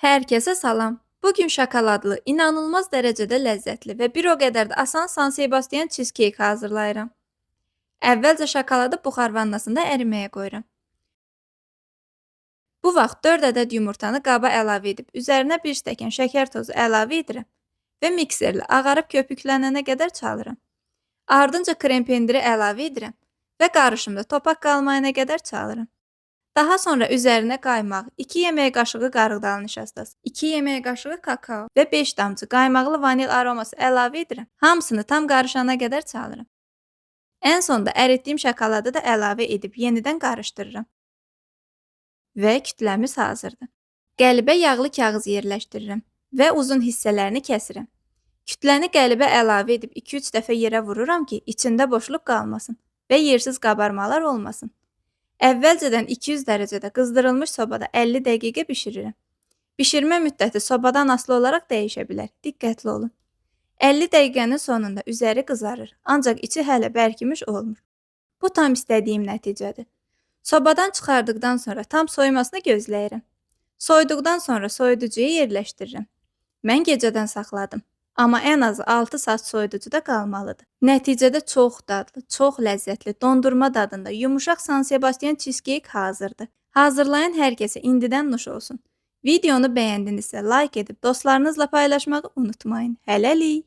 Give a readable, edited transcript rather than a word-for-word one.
Hər kəsə salam. Bugün şokoladlı, inanılmaz dərəcədə ləzzətli və bir o qədər də asan San Sebastian cheesecake hazırlayıram. Əvvəlcə şokoladı buxar vannasında əriməyə qoyuram. Bu vaxt 4 ədəd yumurtanı qaba əlavə edib, üzərinə 1 stəkan şəkər tozu əlavə edirəm və mikserlə ağarıb köpüklənənə qədər çalıram. Ardınca krem pendiri əlavə edirəm və qarışımda topak qalmayana qədər çalıram. Daha sonra üzərinə qaymaq, 2 yemək qaşığı qarıqdal nişastası, 2 yemək qaşığı kakao və 5 damcı qaymaqlı vanil aroması əlavə edirəm. Hamısını tam qarışana qədər çalıram. Ən sonda əritdiyim şokoladı da əlavə edib yenidən qarışdırıram. Və kütləmiz hazırdır. Qəlibə yağlı kağız yerləşdirirəm və uzun hissələrini kəsirəm. Kütləni qəlibə əlavə edib 2-3 dəfə yerə vururam ki, içində boşluq qalmasın və yersiz qabarmalar olmasın. Əvvəlcədən 200 dərəcədə qızdırılmış sobada 50 dəqiqə bişirirəm. Bişirmə müddəti sobadan asılı olaraq dəyişə bilər. Diqqətli olun. 50 dəqiqənin sonunda üzəri qızarır, ancaq içi hələ bərkimiş olmur. Bu tam istədiyim nəticədir. Sobadan çıxardıqdan sonra tam soymasını gözləyirəm. Soyduqdan sonra soyuducuya yerləşdirirəm. Mən gecədən saxladım. Amma ən azı 6 saat soyuducuda qalmalıdır. Nəticədə çox dadlı, çox ləzzətli, dondurma dadında, yumuşaq San Sebastian cheesecake hazırdır. Hazırlayan hər kəsə indidən nuş olsun. Videonu bəyəndinizsə like edib dostlarınızla paylaşmağı unutmayın. Hələlik!